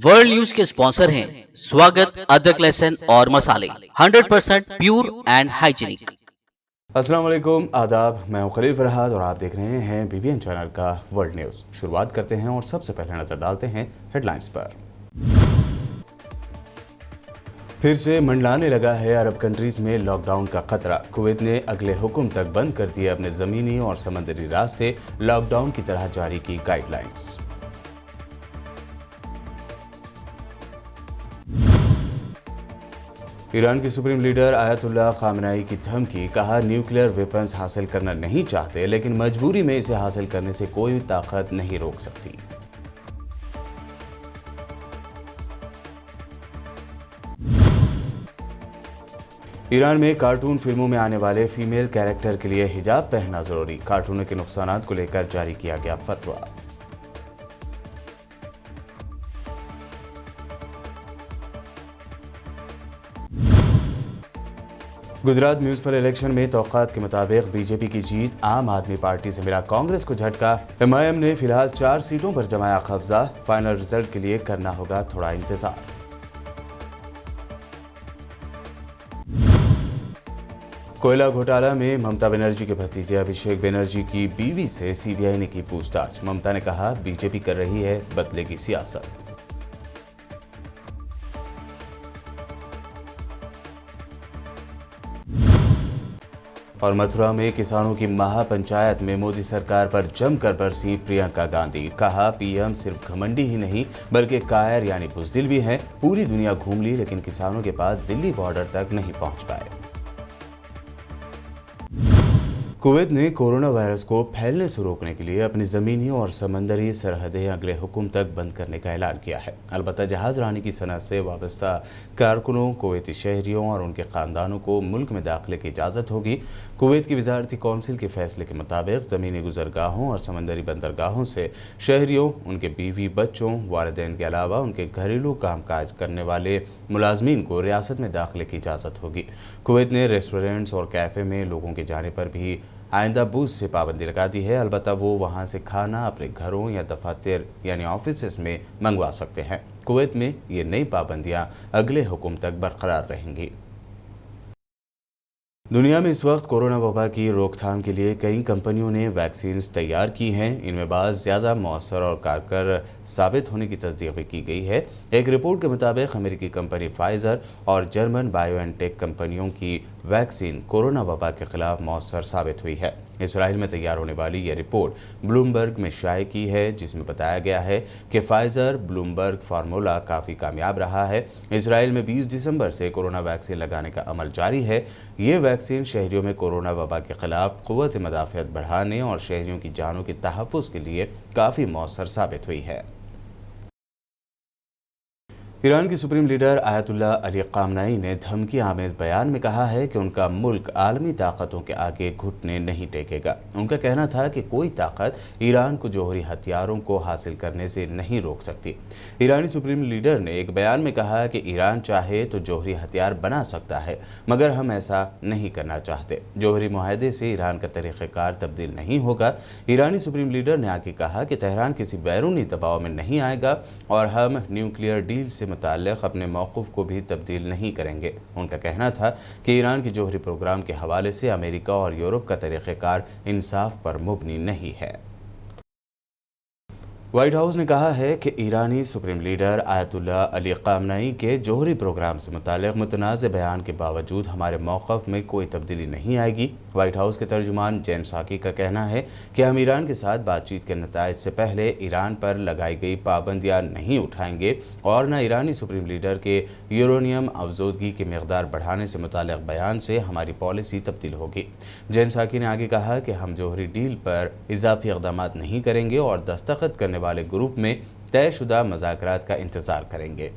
World news के sponsor हैं स्वागत, अदरक, लहसुन और मसाले 100% प्योर एंड हाइजीनिक। अस्सलाम वालेकुम, आदाब। मैं हूं खलील फरहाद और आप देख रहे हैं बीबीएन चैनल का वर्ल्ड न्यूज़। शुरुआत करते हैं और सबसे पहले नजर डालते हैं हेडलाइंस पर। फिर से मंडलाने लगा है अरब कंट्रीज में लॉकडाउन का खतरा। कुवैत ने अगले हुक्म तक बंद कर दिए अपने जमीनी और समंदरी रास्ते, लॉकडाउन की तरह जारी की गाइडलाइंस। ईरान की सुप्रीम लीडर आयतुल्लाह खामनेई की धमकी, कहा न्यूक्लियर वेपन्स हासिल करना नहीं चाहते लेकिन मजबूरी में इसे हासिल करने से कोई ताकत नहीं रोक सकती। ईरान में कार्टून फिल्मों में आने वाले फीमेल कैरेक्टर के लिए हिजाब पहनना जरूरी, कार्टूनों के नुकसानात को लेकर जारी किया गया फतवा। गुजरात म्यूनिसिपल इलेक्शन में तौक़ात के मुताबिक बीजेपी की जीत, आम आदमी पार्टी से मिला कांग्रेस को झटका। एमआईएम ने फिलहाल 4 सीटों पर जमाया कब्जा, फाइनल रिजल्ट के लिए करना होगा थोड़ा इंतजार। कोयला घोटाला में ममता बनर्जी के भतीजे अभिषेक बनर्जी की बीवी से सीबीआई ने की पूछताछ। ममता ने कहा बीजेपी कर रही है बदले की सियासत। और मथुरा में किसानों की महापंचायत में मोदी सरकार पर जमकर बरसी प्रियंका गांधी, कहा पीएम सिर्फ घमंडी ही नहीं बल्कि कायर यानी बुज़दिल भी हैं। पूरी दुनिया घूम ली लेकिन किसानों के पास दिल्ली बॉर्डर तक नहीं पहुंच पाए। कुवैत ने कोरोना वायरस को फैलने से रोकने के लिए अपनी ज़मीनी और समंदरी सरहदें अगले हुक्म तक बंद करने का ऐलान किया है। अलबत्ता जहाज रानी की सनत से वाबस्ता कारकुनों, कुवैती शहरियों और उनके ख़ानदानों को मुल्क में दाखिले की इजाज़त होगी। कुवैत की वजारती कौंसिल के फैसले के मुताबिक ज़मीनी गुजरगाहों और समंदरी बंदरगाहों से शहरियों, उनके बीवी बच्चों, वालिदैन के अलावा उनके घरेलू कामकाज करने वाले मुलाजमीन को रियासत में दाखिले की इजाज़त होगी। कुवैत ने रेस्टोरेंट्स और कैफ़े में लोगों के जाने पर भी आइंदा बूझ से पाबंदी लगा दी है। अलबत्ता वो वहाँ से खाना अपने घरों या दफातर यानी ऑफिस में मंगवा सकते हैं। कुवैत में ये नई पाबंदियाँ अगले हुक्म तक बरकरार रहेंगी। दुनिया में इस वक्त कोरोना वबा की रोकथाम के लिए कई कंपनियों ने वैक्सीन तैयार की हैं। इनमें बाज़ ज़्यादा मौसर और कारगर साबित होने की तस्दीक भी की गई है। एक रिपोर्ट के मुताबिक अमेरिकी कंपनी फाइज़र और जर्मन बायोएनटेक कंपनियों की वैक्सीन कोरोना वबा के खिलाफ मौसर साबित हुई है। इसराइल में तैयार होने वाली यह रिपोर्ट ब्लूमबर्ग में शाये की है, जिसमें बताया गया है कि फाइज़र ब्लूमबर्ग फार्मूला काफ़ी कामयाब रहा है। इसराइल में 20 दिसंबर से कोरोना वैक्सीन लगाने का अमल जारी है। ये वैक्सीन शहरियों में कोरोना वबा के खिलाफ क़ुव्वत मदाफ़ियत बढ़ाने और शहरियों की जानों के तहफ़्फ़ुज़ के लिए काफ़ी मौसर साबित हुई है। ईरान की supreme leader Ayatollah Ali Khamenei ने धमकी आमेज़ बयान में कहा है कि उनका मुल्क आलमी ताकतों के आगे घुटने नहीं टेकेगा। उनका कहना था कि कोई ताकत ईरान को जौहरी हथियारों को हासिल करने से नहीं रोक सकती। ईरानी सुप्रीम लीडर ने एक बयान में कहा कि ईरान चाहे तो जौहरी हथियार बना सकता है, मगर हम ऐसा नहीं करना चाहते। जौहरी मुआहदे से ईरान का तरीक़ाकार तब्दील नहीं होगा। ईरानी सुप्रीम लीडर ने आगे कहा कि तेहरान किसी बैरूनी दबाव में नहीं आएगा और हम न्यूक्लियर डील से मुताल्लिक़ अपने मौक़िफ़ को भी तब्दील नहीं करेंगे। उनका कहना था कि ईरान के जौहरी प्रोग्राम के हवाले से अमेरिका और यूरोप का तरीक़ाकार इंसाफ पर मुबनी नहीं है। व्हाइट हाउस ने कहा है कि ईरानी supreme leader Ayatollah Ali Khamenei के जौहरी प्रोग्राम से मुताल्लिक़ मुतनाज़ बयान के बावजूद हमारे मौक़िफ़ में कोई तब्दीली नहीं आएगी। व्हाइट हाउस के तर्जुमान जेन साकी का कहना है कि हम ईरान के साथ बातचीत के नताइज से पहले ईरान पर लगाई गई पाबंदियाँ नहीं उठाएंगे और न ईरानी सुप्रीम लीडर के यूरेनियम अफजोदगी की मकदार बढ़ाने से मुताल्लिक़ बयान से हमारी पॉलिसी तब्दील होगी। जेन साकी ने आगे कहा कि हम जौहरी डील पर इजाफी इक़दाम नहीं करेंगे और दस्तखत करने वाले ग्रुप में तयशुदा मुज़ाकरात का इंतज़ार करेंगे।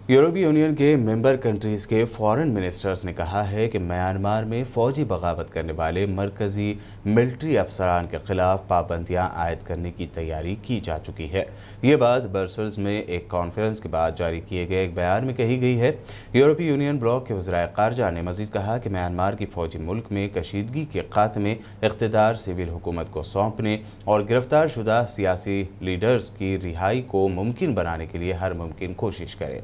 यूरोपीय यूनियन के मेंबर कंट्रीज के फॉरेन मिनिस्टर्स ने कहा है कि म्यांमार में फौजी बगावत करने वाले मरकजी मिलिट्री अफसरान के खिलाफ पाबंदियां आयद करने की तैयारी की जा चुकी है। ये बात ब्रसेल्स में एक कॉन्फ्रेंस के बाद जारी किए गए एक बयान में कही गई है। यूरोपीय यूनियन ब्लॉक के वज़ीर ख़ारजा ने मजीद कहा कि म्यांमार की फौजी मुल्क में कशीदगी के खात्मे, इक़्तिदार सिविल हुकूमत को सौंपने और गिरफ्तार शुदा सियासी लीडर्स की रिहाई को मुमकिन बनाने के लिए हर मुमकिन कोशिश करे।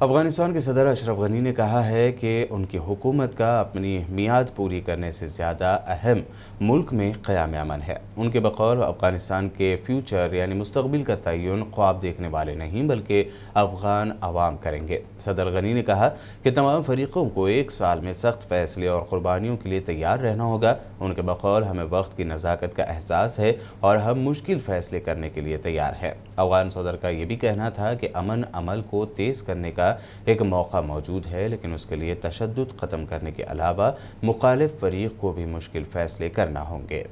अफगानिस्तान के सदर अशरफ गनी ने कहा है कि उनकी हुकूमत का अपनी मियाद पूरी करने से ज़्यादा अहम मुल्क में क़याम अमन है। उनके बकौल अफगानिस्तान के फ्यूचर यानी मुस्तकबिल का तयन ख्वाब देखने वाले नहीं बल्कि अफगान अवाम करेंगे। सदर गनी ने कहा कि तमाम फरीक़ों को एक साल में सख्त फैसले और क़ुरबानियों के लिए तैयार रहना होगा। उनके बकौल हमें वक्त की नज़ाकत का एहसास है और हम मुश्किल फ़ैसले करने के लिए तैयार हैं। अफगान सदर का ये भी कहना था कि अमन अमल को तेज़ करने का एक मौका मौजूद है, लेकिन उसके लिए तशद्दुद ख़त्म करने के अलावा मुखालिफ फरीक को भी मुश्किल फ़ैसले करना होंगे।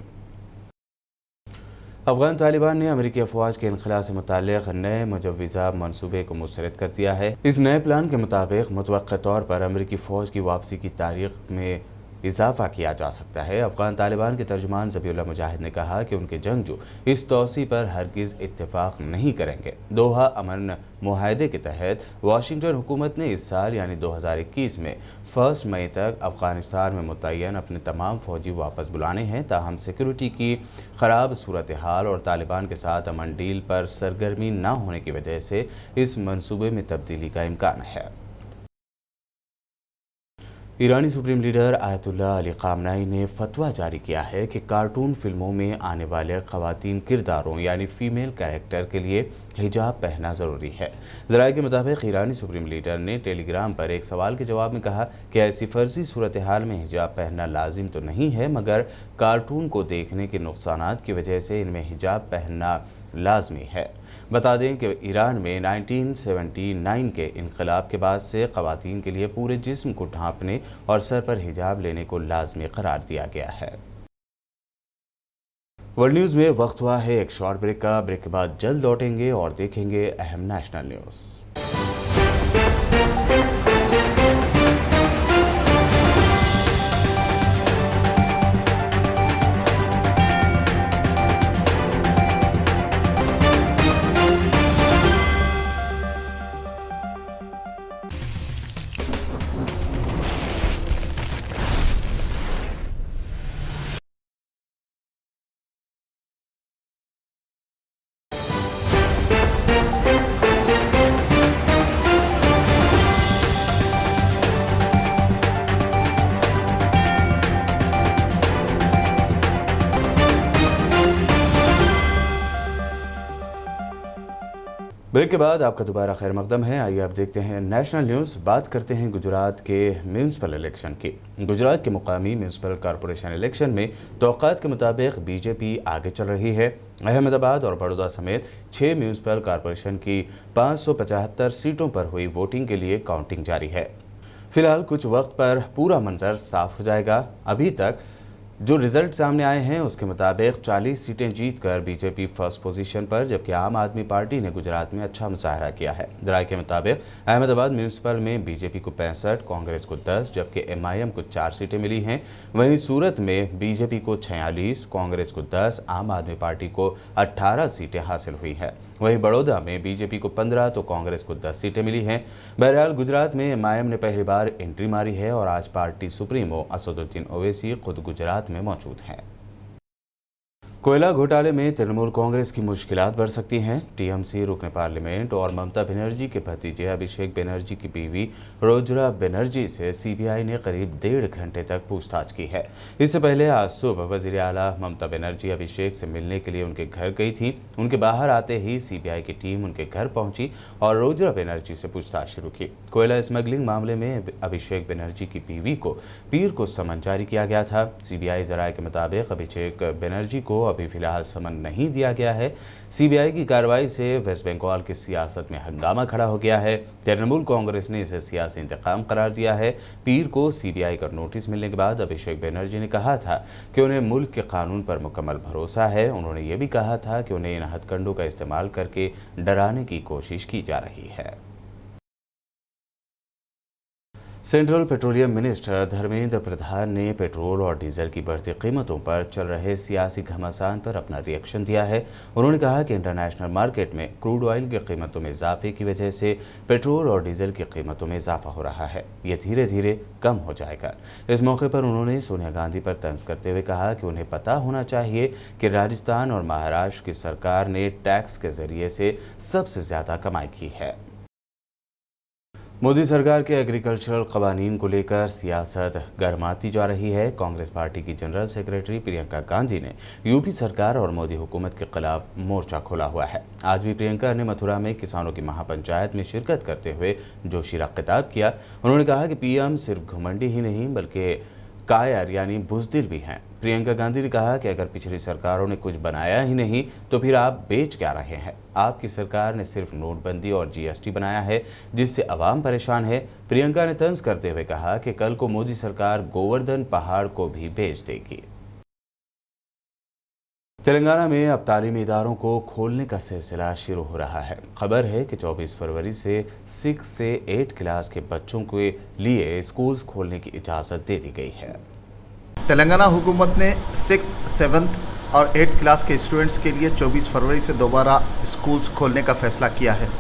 अफगान तालिबान ने अमेरिकी अफवाज के इनखला से मुताल्लिक़ नए मुजव्विज़ा मनसूबे को मुस्तरद कर दिया है। इस नए प्लान के मुताबिक मुतवक्किल तौर पर अमेरिकी फ़ौज की वापसी की तारीख में इजाफा किया जा सकता है। अफगान तालिबान के तर्जुमान ज़बीउल्लाह मुजाहिद ने कहा कि उनके जंगजू इस तौसी पर हरगिज़ इत्तेफाक नहीं करेंगे। दोहा अमन मुआहदे के तहत वाशिंगटन हुकूमत ने इस साल यानी 2021 में 1 मई तक अफगानिस्तान में मुतय्यन अपने तमाम फौजी वापस बुलाने हैं। ताहम सिक्योरिटी की ख़राब सूरत हाल और तालिबान के साथ अमन डील पर सरगर्मी न होने की वजह से इस मनसूबे में तब्दीली का इम्कान है। ईरानी सुप्रीम लीडर आयतुल्लाह अली ख़ामनेई ने फतवा जारी किया है कि कार्टून फिल्मों में आने वाले ख़वातीन किरदारों यानी फ़ीमेल कैरेक्टर के लिए हिजाब पहनना ज़रूरी है। ज़राए के मुताबिक ईरानी सुप्रीम लीडर ने टेलीग्राम पर एक सवाल के जवाब में कहा कि ऐसी फ़र्जी सूरत हाल में हिजाब पहनना लाजिम तो नहीं है, मगर कार्टून को देखने के नुकसानात की वजह से इनमें हिजाब पहनना लाजमी है। बता दें कि ईरान में 1979 के इनकलाब के बाद से ख़वातीन के लिए पूरे जिस्म को ढांपने और सर पर हिजाब लेने को लाजमी करार दिया गया है। वर्ल्ड न्यूज़ में वक्त हुआ है एक शॉर्ट ब्रेक का। ब्रेक के बाद जल्द लौटेंगे और देखेंगे अहम नेशनल न्यूज़। ब्रेक के बाद आपका दोबारा खैर मकदम है। आइए आप देखते हैं नेशनल न्यूज़। बात करते हैं गुजरात के म्यूनसिपल इलेक्शन की। गुजरात के मुकामी म्यूनसिपल कॉरपोरेशन इलेक्शन में तौक़ात के मुताबिक बीजेपी आगे चल रही है। अहमदाबाद और बड़ौदा समेत 6 म्यूनसिपल कॉरपोरेशन की 575 सीटों पर हुई वोटिंग के लिए काउंटिंग जारी है। फिलहाल कुछ वक्त पर पूरा मंजर साफ हो जाएगा। अभी तक जो रिजल्ट सामने आए हैं उसके मुताबिक 40 सीटें जीतकर बीजेपी फर्स्ट पोजीशन पर, जबकि आम आदमी पार्टी ने गुजरात में अच्छा मुजाहरा किया है। ज़राए के मुताबिक अहमदाबाद म्यूनसिपल में बीजेपी को 65, कांग्रेस को 10, जबकि एमआईएम को 4 सीटें मिली हैं। वहीं सूरत में बीजेपी को 46, कांग्रेस को 10, आम आदमी पार्टी को 18 सीटें हासिल हुई हैं। वहीं बड़ौदा में बीजेपी को 15 तो कांग्रेस को 10 सीटें मिली हैं। बहरहाल गुजरात में एमआईएम ने पहली बार एंट्री मारी है और आज पार्टी सुप्रीमो असदुद्दीन ओवैसी खुद गुजरात में मौजूद हैं। कोयला घोटाले में तृणमूल कांग्रेस की मुश्किलात बढ़ सकती हैं। टीएमसी रुकन पार्लियामेंट और ममता बनर्जी के भतीजे अभिषेक बनर्जी की बीवी रोजरा बनर्जी से सीबीआई ने करीब 1.5 घंटे तक पूछताछ की है। इससे पहले आज सुबह वजीर आला ममता बनर्जी अभिषेक से मिलने के लिए उनके घर गई थी। उनके बाहर आते ही सीबीआई की टीम उनके घर पहुंची और रोजरा बनर्जी से पूछताछ शुरू की। कोयला स्मगलिंग मामले में अभिषेक बनर्जी की बीवी को पीर को समन जारी किया गया था। सीबीआई ज़राए के मुताबिक अभिषेक बनर्जी को अभी फिलहाल समन नहीं दिया गया है। सीबीआई की कार्रवाई से वेस्ट बंगाल की सियासत में हंगामा खड़ा हो गया है। तृणमूल कांग्रेस ने इसे सियासी इंतकाम करार दिया है। पीर को सीबीआई का नोटिस मिलने के बाद अभिषेक बनर्जी ने कहा था कि उन्हें मुल्क के कानून पर मुकम्मल भरोसा है। उन्होंने ये भी कहा था कि उन्हें इन हथकंडों का इस्तेमाल करके डराने की कोशिश की जा रही है। Central petroleum minister Dharmendra Pradhan ने पेट्रोल और डीजल की बढ़ती कीमतों पर चल रहे सियासी घमासान पर अपना रिएक्शन दिया है। उन्होंने कहा कि इंटरनेशनल मार्केट में क्रूड ऑयल की कीमतों में इजाफे की वजह से पेट्रोल और डीजल की कीमतों में इजाफा हो रहा है। ये धीरे धीरे कम हो जाएगा। इस मौके पर उन्होंने सोनिया गांधी पर तंज करते हुए कहा कि उन्हें पता होना चाहिए कि राजस्थान और महाराष्ट्र की सरकार ने टैक्स के जरिए से सबसे ज़्यादा कमाई की है। मोदी सरकार के एग्रीकल्चरल कवानीन को लेकर सियासत गर्माती जा रही है। कांग्रेस पार्टी की जनरल सेक्रेटरी प्रियंका गांधी ने यूपी सरकार और मोदी हुकूमत के खिलाफ मोर्चा खोला हुआ है। आज भी प्रियंका ने मथुरा में किसानों की महापंचायत में शिरकत करते हुए जोशीला खिताब किया। उन्होंने कहा कि पीएम सिर्फ घमंडी ही नहीं बल्कि कायर यानी बुज़दिल भी हैं। प्रियंका गांधी ने कहा कि अगर पिछली सरकारों ने कुछ बनाया ही नहीं तो फिर आप बेच क्या रहे हैं। आपकी सरकार ने सिर्फ नोटबंदी और जीएसटी बनाया है जिससे अवाम परेशान है। प्रियंका ने तंज करते हुए कहा कि कल को मोदी सरकार गोवर्धन पहाड़ को भी बेच देगी। तेलंगाना में अब तालीमी इदारों को खोलने का सिलसिला शुरू हो रहा है। खबर है कि 24 फरवरी से 6 से 8 क्लास के बच्चों के लिए स्कूल्स खोलने की इजाज़त दे दी गई है। तेलंगाना हुकूमत ने 6th, 7th और 8th क्लास के स्टूडेंट्स के लिए 24 फरवरी से दोबारा स्कूल्स खोलने का फैसला किया है।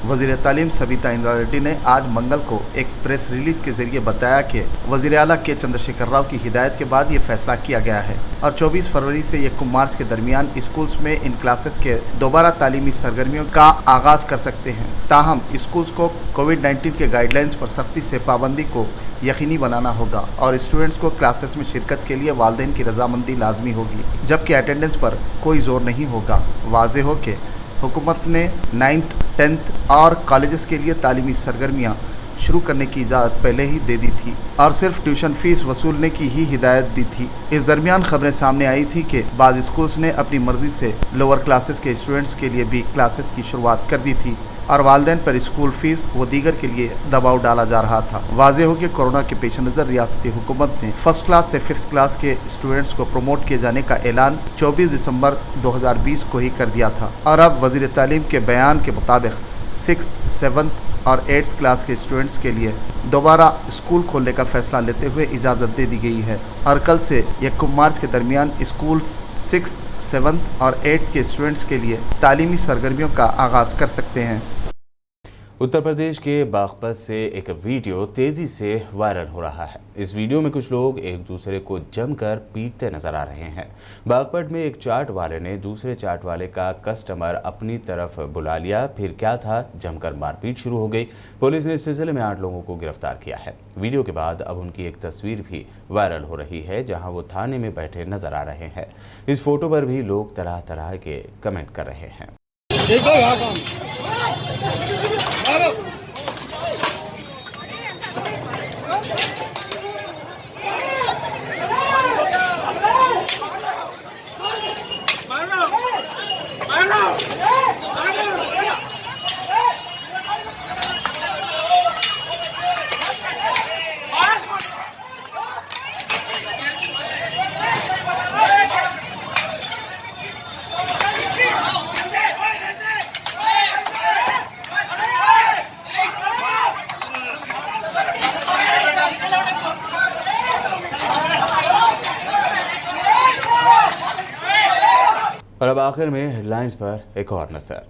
वज़ीर तालीम सबिता इंद्रा रेड्डी ने आज मंगल को एक प्रेस रिलीज के जरिए बताया कि वज़ीर आला के चंद्रशेखर राव की हिदायत के बाद ये फैसला किया गया है और 24 फरवरी से 1 मार्च के दरमियान स्कूल्स में इन क्लासेस के दोबारा तालीमी सरगर्मियों का आगाज़ कर सकते हैं। ताहम स्कूल्स को कोविड-19 के गाइडलाइंस पर सख्ती से पाबंदी को यकीनी बनाना होगा और स्टूडेंट्स को क्लासेस में शिरकत के लिए वालिदैन की रजामंदी लाजमी होगी, जबकि अटेंडेंस पर कोई जोर नहीं होगा। वाज़ेह हो कि हुकूमत ने 9th, 10th और कॉलेजेस के लिए तालीमी सरगर्मियाँ शुरू करने की इजाज़त पहले ही दे दी थी और सिर्फ ट्यूशन फीस वसूलने की ही हिदायत दी थी। इस दरमियान खबरें सामने आई थी कि बाज़ स्कूल्स ने अपनी मर्ज़ी से लोअर क्लासेस के स्टूडेंट्स के लिए भी क्लासेस की शुरुआत कर दी थी और वालिदैन पर स्कूल फीस व दीगर के लिए दबाव डाला जा रहा था। वाज़ेह हो कि कोरोना के पेश नज़र रियासती हुकूमत ने 1st क्लास से 5th क्लास के स्टूडेंट्स को प्रमोट किए जाने का ऐलान 24 दिसंबर 2020 को ही कर दिया था और अब वज़ीर तालीम के बयान के मुताबिक 6th, 7th और 8th क्लास के स्टूडेंट्स के लिए दोबारा स्कूल खोलने का फैसला लेते हुए इजाज़त दे दी गई है और कल से 1 मार्च के दरमियान स्कूल्स 6th, 7th और 8th के स्टूडेंट्स के लिए तालीमी सरगर्मियों का आगाज़ कर सकते हैं। उत्तर प्रदेश के बागपत से एक वीडियो तेजी से वायरल हो रहा है। इस वीडियो में कुछ लोग एक दूसरे को जमकर पीटते नजर आ रहे हैं। बागपत में एक चाट वाले ने दूसरे चाट वाले का कस्टमर अपनी तरफ बुला लिया, फिर क्या था, जमकर मारपीट शुरू हो गई। पुलिस ने इस सिलसिले में 8 लोगों को गिरफ्तार किया है। वीडियो के बाद अब उनकी एक तस्वीर भी वायरल हो रही है जहां वो थाने में बैठे नजर आ रहे हैं। इस फोटो पर भी लोग तरह तरह के कमेंट कर रहे हैं। और अब आखिर में हेडलाइंस पर एक और नजर।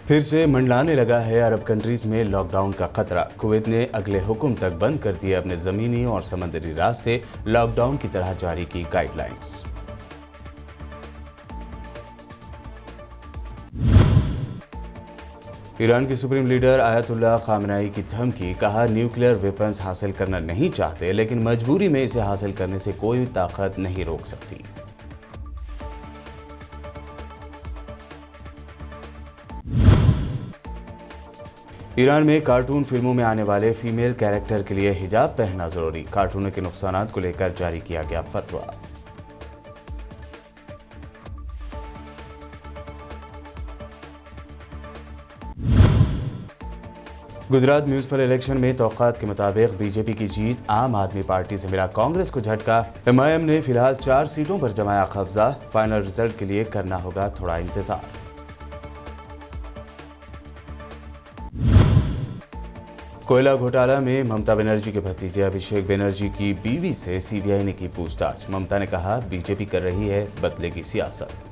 फिर से मंडलाने लगा है अरब कंट्रीज में लॉकडाउन का खतरा। कुवैत ने अगले हुक्म तक बंद कर दिए अपने जमीनी और समंदरी रास्ते, लॉकडाउन की तरह जारी की गाइडलाइंस। ईरान की सुप्रीम लीडर आयतुल्लाह खामनेई की धमकी, कहा न्यूक्लियर वेपन्स हासिल करना नहीं चाहते लेकिन मजबूरी में इसे हासिल करने से कोई ताकत नहीं रोक सकती। ईरान में कार्टून फिल्मों में आने वाले फीमेल कैरेक्टर के लिए हिजाब पहनना जरूरी, कार्टूनों के नुकसानात को लेकर जारी किया गया फतवा। गुजरात म्यूनिसिपल इलेक्शन में तौक़ात के मुताबिक बीजेपी की जीत, आम आदमी पार्टी से मिला कांग्रेस को झटका। एमआईएम ने फिलहाल 4 सीटों पर जमाया कब्जा। फाइनल रिजल्ट के लिए करना होगा थोड़ा इंतजार। कोयला घोटाला में ममता बनर्जी के भतीजे अभिषेक बनर्जी की बीवी से सीबीआई ने की पूछताछ। ममता ने कहा, बीजेपी कर रही है बदले की सियासत।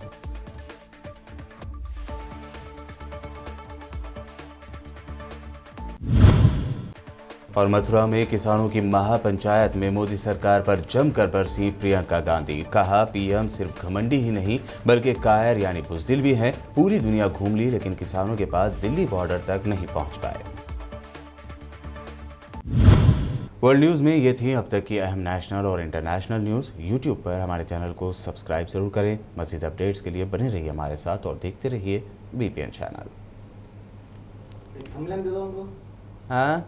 और मथुरा में किसानों की महापंचायत में मोदी सरकार पर जमकर बरसी प्रियंका गांधी। कहा, पीएम सिर्फ घमंडी ही नहीं बल्कि कायर यानी बुज़दिल भी हैं। पूरी दुनिया घूम ली लेकिन किसानों के पास दिल्ली बॉर्डर तक नहीं पहुंच पाए। वर्ल्ड न्यूज़ में ये थी अब तक की अहम नेशनल और इंटरनेशनल न्यूज़। यूट्यूब पर हमारे चैनल को सब्सक्राइब जरूर करें। मज़ीद अपडेट्स के लिए बने रहिए हमारे साथ और देखते रहिए बीपीएन चैनल। हाँ।